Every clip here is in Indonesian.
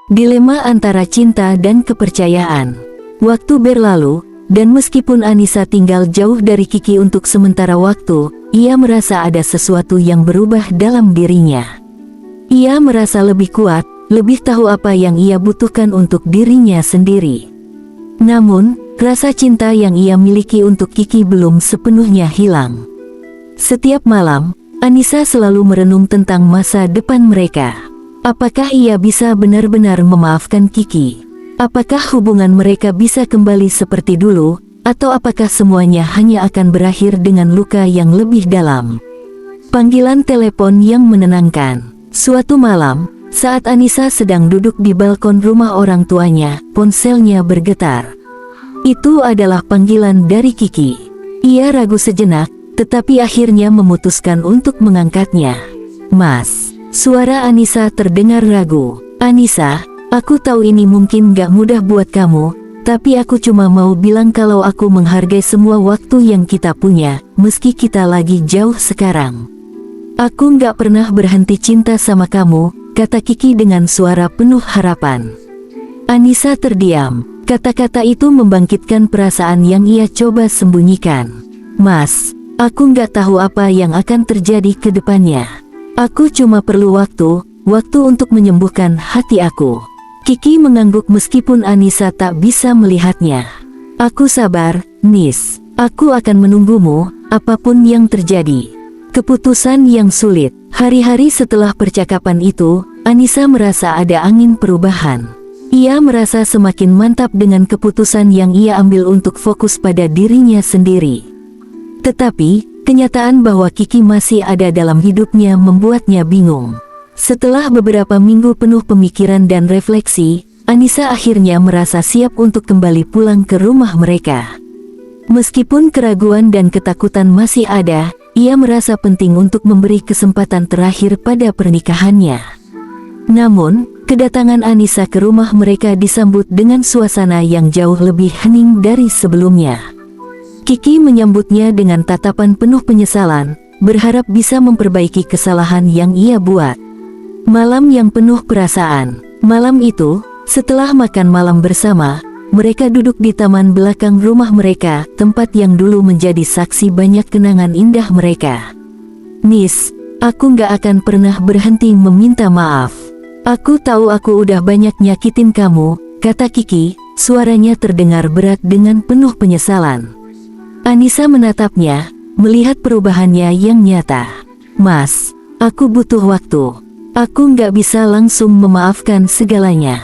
Dilema antara cinta dan kepercayaan. Waktu berlalu, dan meskipun Anissa tinggal jauh dari Kiki untuk sementara waktu, ia merasa ada sesuatu yang berubah dalam dirinya. Ia merasa lebih kuat, lebih tahu apa yang ia butuhkan untuk dirinya sendiri. Namun, rasa cinta yang ia miliki untuk Kiki belum sepenuhnya hilang. Setiap malam, Anissa selalu merenung tentang masa depan mereka. Apakah ia bisa benar-benar memaafkan Kiki? Apakah hubungan mereka bisa kembali seperti dulu, atau apakah semuanya hanya akan berakhir dengan luka yang lebih dalam? Panggilan telepon yang menenangkan. Suatu malam, saat Anissa sedang duduk di balkon rumah orang tuanya, ponselnya bergetar. Itu adalah panggilan dari Kiki. Ia ragu sejenak, tetapi akhirnya memutuskan untuk mengangkatnya. "Mas." Suara Anissa terdengar ragu. "Anissa, aku tahu ini mungkin gak mudah buat kamu, tapi aku cuma mau bilang kalau aku menghargai semua waktu yang kita punya, meski kita lagi jauh sekarang. Aku gak pernah berhenti cinta sama kamu," kata Kiki dengan suara penuh harapan. Anissa terdiam. Kata-kata itu membangkitkan perasaan yang ia coba sembunyikan. "Mas, aku gak tahu apa yang akan terjadi ke depannya. Aku cuma perlu waktu untuk menyembuhkan hati aku." Kiki mengangguk meskipun Anissa tak bisa melihatnya. "Aku sabar, Nis. Aku akan menunggumu, apapun yang terjadi." Keputusan yang sulit. Hari-hari setelah percakapan itu, Anissa merasa ada angin perubahan. Ia merasa semakin mantap dengan keputusan yang ia ambil untuk fokus pada dirinya sendiri. Tetapi, kenyataan bahwa Kiki masih ada dalam hidupnya membuatnya bingung. Setelah beberapa minggu penuh pemikiran dan refleksi, Anissa akhirnya merasa siap untuk kembali pulang ke rumah mereka. Meskipun keraguan dan ketakutan masih ada, ia merasa penting untuk memberi kesempatan terakhir pada pernikahannya. Namun, kedatangan Anissa ke rumah mereka disambut dengan suasana yang jauh lebih hening dari sebelumnya. Kiki menyambutnya dengan tatapan penuh penyesalan, berharap bisa memperbaiki kesalahan yang ia buat. Malam yang penuh perasaan. Malam itu, setelah makan malam bersama, mereka duduk di taman belakang rumah mereka, tempat yang dulu menjadi saksi banyak kenangan indah mereka. "Nis, aku gak akan pernah berhenti meminta maaf. Aku tahu aku udah banyak nyakitin kamu," kata Kiki, suaranya terdengar berat dengan penuh penyesalan. Anissa menatapnya, melihat perubahannya yang nyata. "Mas, aku butuh waktu. Aku nggak bisa langsung memaafkan segalanya.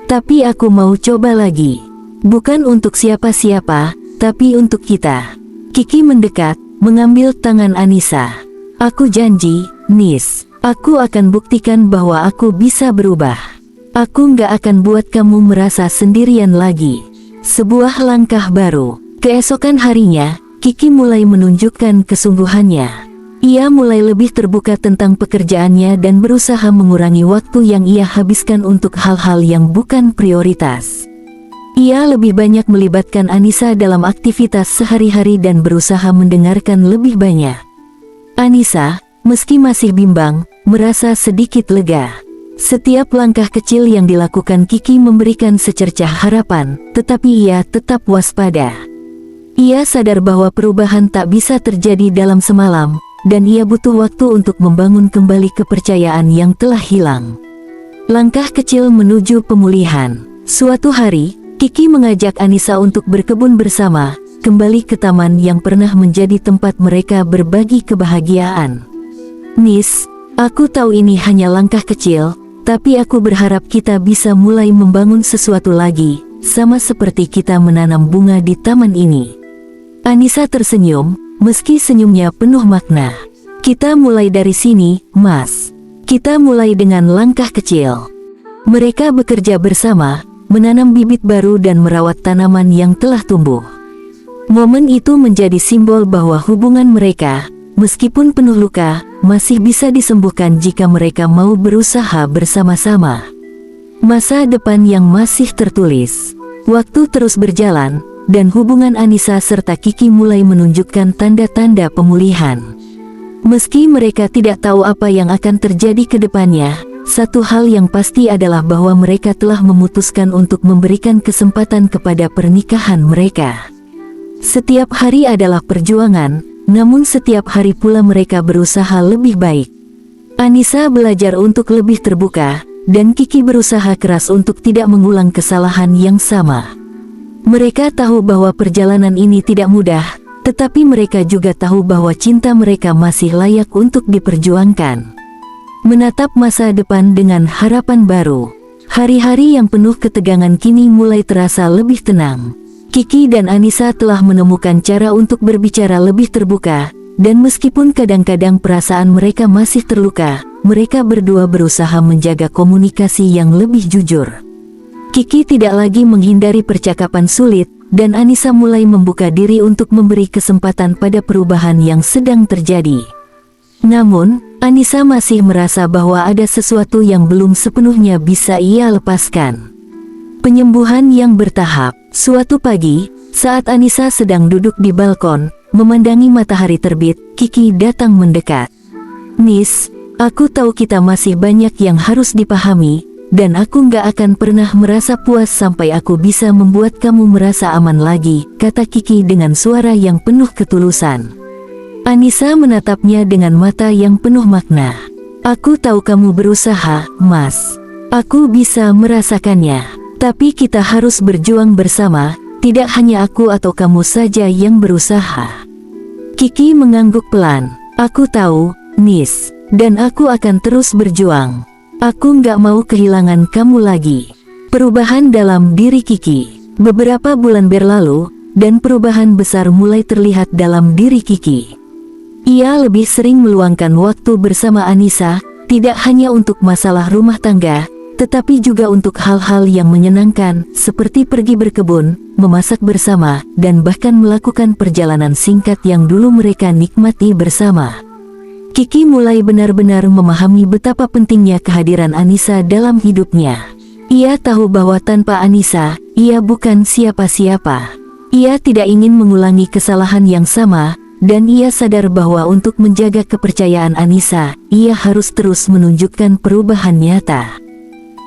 Tapi aku mau coba lagi. Bukan untuk siapa-siapa, tapi untuk kita." Kiki mendekat, mengambil tangan Anissa. "Aku janji, Nis. Aku akan buktikan bahwa aku bisa berubah. Aku nggak akan buat kamu merasa sendirian lagi." Sebuah langkah baru. Keesokan harinya, Kiki mulai menunjukkan kesungguhannya. Ia mulai lebih terbuka tentang pekerjaannya dan berusaha mengurangi waktu yang ia habiskan untuk hal-hal yang bukan prioritas. Ia lebih banyak melibatkan Anissa dalam aktivitas sehari-hari dan berusaha mendengarkan lebih banyak. Anissa, meski masih bimbang, merasa sedikit lega. Setiap langkah kecil yang dilakukan Kiki memberikan secercah harapan, tetapi ia tetap waspada. Ia sadar bahwa perubahan tak bisa terjadi dalam semalam, dan ia butuh waktu untuk membangun kembali kepercayaan yang telah hilang. Langkah kecil menuju pemulihan. Suatu hari, Kiki mengajak Anissa untuk berkebun bersama, kembali ke taman yang pernah menjadi tempat mereka berbagi kebahagiaan. "Nis, aku tahu ini hanya langkah kecil, tapi aku berharap kita bisa mulai membangun sesuatu lagi, sama seperti kita menanam bunga di taman ini." Anissa tersenyum, meski senyumnya penuh makna. "Kita mulai dari sini, Mas. Kita mulai dengan langkah kecil." Mereka bekerja bersama, menanam bibit baru dan merawat tanaman yang telah tumbuh. Momen itu menjadi simbol bahwa hubungan mereka, meskipun penuh luka, masih bisa disembuhkan jika mereka mau berusaha bersama-sama. Masa depan yang masih tertulis. Waktu terus berjalan, dan hubungan Anissa serta Kiki mulai menunjukkan tanda-tanda pemulihan. Meski mereka tidak tahu apa yang akan terjadi ke depannya, satu hal yang pasti adalah bahwa mereka telah memutuskan untuk memberikan kesempatan kepada pernikahan mereka. Setiap hari adalah perjuangan, namun setiap hari pula mereka berusaha lebih baik. Anissa belajar untuk lebih terbuka, dan Kiki berusaha keras untuk tidak mengulang kesalahan yang sama. Mereka tahu bahwa perjalanan ini tidak mudah, tetapi mereka juga tahu bahwa cinta mereka masih layak untuk diperjuangkan. Menatap masa depan dengan harapan baru. Hari-hari yang penuh ketegangan kini mulai terasa lebih tenang. Kiki dan Anissa telah menemukan cara untuk berbicara lebih terbuka, dan meskipun kadang-kadang perasaan mereka masih terluka, mereka berdua berusaha menjaga komunikasi yang lebih jujur. Kiki tidak lagi menghindari percakapan sulit, dan Anissa mulai membuka diri untuk memberi kesempatan pada perubahan yang sedang terjadi. Namun, Anissa masih merasa bahwa ada sesuatu yang belum sepenuhnya bisa ia lepaskan. Penyembuhan yang bertahap. Suatu pagi, saat Anissa sedang duduk di balkon, memandangi matahari terbit, Kiki datang mendekat. "Nis, aku tahu kita masih banyak yang harus dipahami, dan aku nggak akan pernah merasa puas sampai aku bisa membuat kamu merasa aman lagi," kata Kiki dengan suara yang penuh ketulusan. Anissa menatapnya dengan mata yang penuh makna. "Aku tahu kamu berusaha, Mas. Aku bisa merasakannya. Tapi kita harus berjuang bersama, tidak hanya aku atau kamu saja yang berusaha." Kiki mengangguk pelan. "Aku tahu, Nis, dan aku akan terus berjuang. Aku nggak mau kehilangan kamu lagi." Perubahan dalam diri Kiki. Beberapa bulan berlalu, dan perubahan besar mulai terlihat dalam diri Kiki. Ia lebih sering meluangkan waktu bersama Anissa, tidak hanya untuk masalah rumah tangga, tetapi juga untuk hal-hal yang menyenangkan, seperti pergi berkebun, memasak bersama, dan bahkan melakukan perjalanan singkat yang dulu mereka nikmati bersama. Kiki mulai benar-benar memahami betapa pentingnya kehadiran Anissa dalam hidupnya. Ia tahu bahwa tanpa Anissa, ia bukan siapa-siapa. Ia tidak ingin mengulangi kesalahan yang sama, dan ia sadar bahwa untuk menjaga kepercayaan Anissa, ia harus terus menunjukkan perubahan nyata.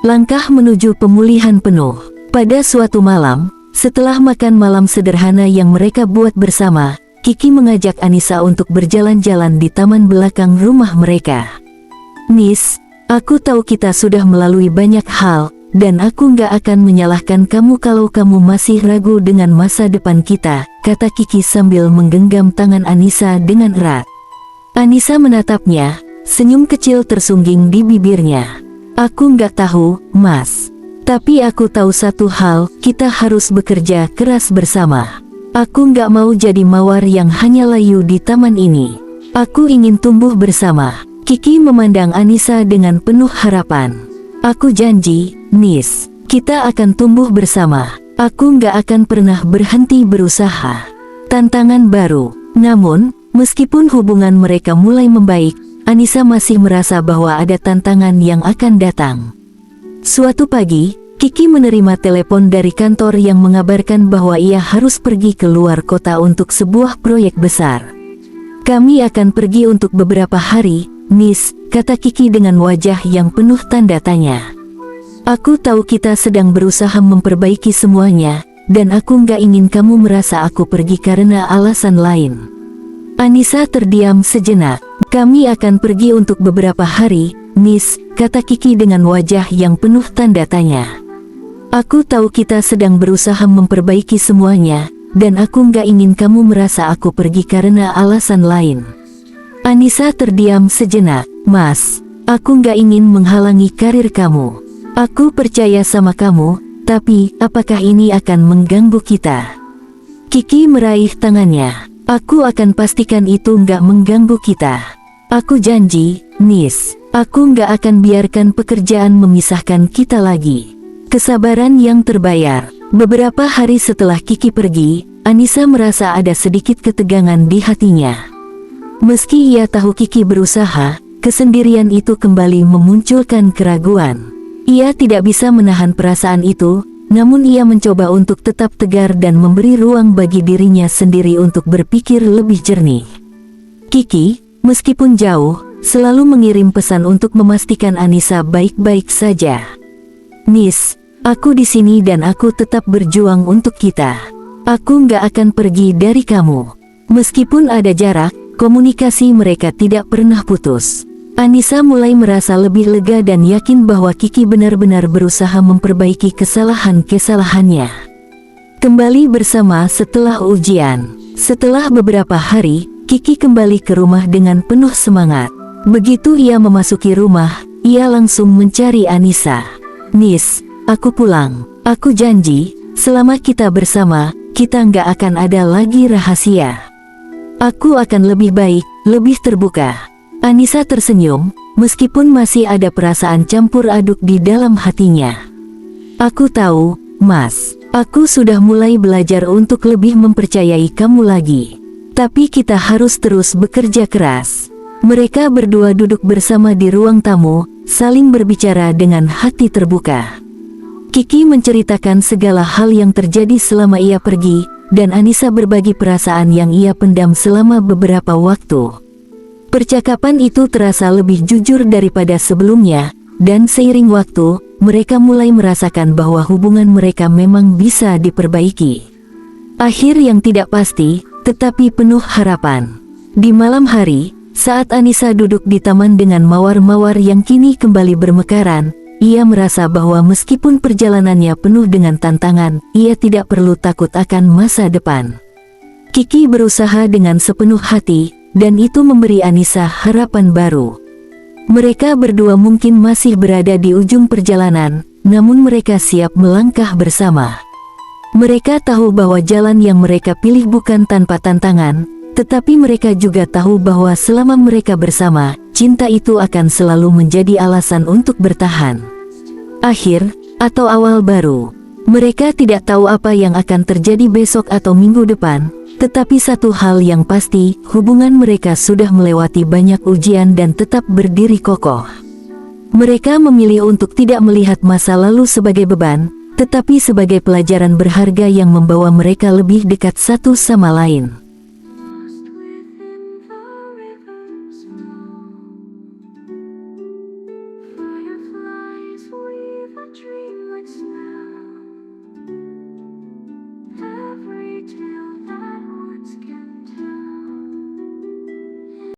Langkah menuju pemulihan penuh. Pada suatu malam, setelah makan malam sederhana yang mereka buat bersama, Kiki mengajak Anissa untuk berjalan-jalan di taman belakang rumah mereka. "Nis, aku tahu kita sudah melalui banyak hal, dan aku nggak akan menyalahkan kamu kalau kamu masih ragu dengan masa depan kita," kata Kiki sambil menggenggam tangan Anissa dengan erat. Anissa menatapnya, senyum kecil tersungging di bibirnya. "Aku nggak tahu, Mas. Tapi aku tahu satu hal, kita harus bekerja keras bersama. Aku nggak mau jadi mawar yang hanya layu di taman ini. Aku ingin tumbuh bersama." Kiki memandang Anissa dengan penuh harapan. "Aku janji, Nis, kita akan tumbuh bersama. Aku nggak akan pernah berhenti berusaha." Tantangan baru. Namun, meskipun hubungan mereka mulai membaik, Anissa masih merasa bahwa ada tantangan yang akan datang. Suatu pagi, Kiki menerima telepon dari kantor yang mengabarkan bahwa ia harus pergi ke luar kota untuk sebuah proyek besar. "Kami akan pergi untuk beberapa hari, Nis," kata Kiki dengan wajah yang penuh tanda tanya. "Aku tahu kita sedang berusaha memperbaiki semuanya, dan aku nggak ingin kamu merasa aku pergi karena alasan lain." Anissa terdiam sejenak. "Kami akan pergi untuk beberapa hari, Nis," kata Kiki dengan wajah yang penuh tanda tanya. "Aku tahu kita sedang berusaha memperbaiki semuanya, dan aku nggak ingin kamu merasa aku pergi karena alasan lain." Anissa terdiam sejenak. "Mas, aku nggak ingin menghalangi karir kamu. Aku percaya sama kamu, tapi apakah ini akan mengganggu kita?" Kiki meraih tangannya. "Aku akan pastikan itu nggak mengganggu kita. Aku janji, Nis, aku nggak akan biarkan pekerjaan memisahkan kita lagi." Kesabaran yang terbayar. Beberapa hari setelah Kiki pergi, Anissa merasa ada sedikit ketegangan di hatinya. Meski ia tahu Kiki berusaha, kesendirian itu kembali memunculkan keraguan. Ia tidak bisa menahan perasaan itu, namun ia mencoba untuk tetap tegar dan memberi ruang bagi dirinya sendiri untuk berpikir lebih jernih. "Kiki, meskipun jauh, selalu mengirim pesan untuk memastikan Anissa baik-baik saja. Nis, aku di sini dan aku tetap berjuang untuk kita. Aku nggak akan pergi dari kamu. Meskipun ada jarak, komunikasi mereka tidak pernah putus. Anissa mulai merasa lebih lega dan yakin bahwa Kiki benar-benar berusaha memperbaiki kesalahan-kesalahannya. Kembali bersama setelah ujian. Setelah beberapa hari, Kiki kembali ke rumah dengan penuh semangat. Begitu ia memasuki rumah, ia langsung mencari Anissa. Nis, aku pulang. Aku janji, selama kita bersama, kita nggak akan ada lagi rahasia. Aku akan lebih baik, lebih terbuka. Anissa tersenyum, meskipun masih ada perasaan campur aduk di dalam hatinya. Aku tahu, Mas. Aku sudah mulai belajar untuk lebih mempercayai kamu lagi. Tapi kita harus terus bekerja keras. Mereka berdua duduk bersama di ruang tamu, saling berbicara dengan hati terbuka. Kiki menceritakan segala hal yang terjadi selama ia pergi, dan Anissa berbagi perasaan yang ia pendam selama beberapa waktu. Percakapan itu terasa lebih jujur daripada sebelumnya, dan seiring waktu, mereka mulai merasakan bahwa hubungan mereka memang bisa diperbaiki. Akhir yang tidak pasti, tetapi penuh harapan. Di malam hari, saat Anissa duduk di taman dengan mawar-mawar yang kini kembali bermekaran, ia merasa bahwa meskipun perjalanannya penuh dengan tantangan, ia tidak perlu takut akan masa depan. Kiki berusaha dengan sepenuh hati, dan itu memberi Anissa harapan baru. Mereka berdua mungkin masih berada di ujung perjalanan, namun mereka siap melangkah bersama. Mereka tahu bahwa jalan yang mereka pilih bukan tanpa tantangan, tetapi mereka juga tahu bahwa selama mereka bersama, cinta itu akan selalu menjadi alasan untuk bertahan. Akhir, atau awal baru. Mereka tidak tahu apa yang akan terjadi besok atau minggu depan, tetapi satu hal yang pasti, hubungan mereka sudah melewati banyak ujian dan tetap berdiri kokoh. Mereka memilih untuk tidak melihat masa lalu sebagai beban, tetapi sebagai pelajaran berharga yang membawa mereka lebih dekat satu sama lain.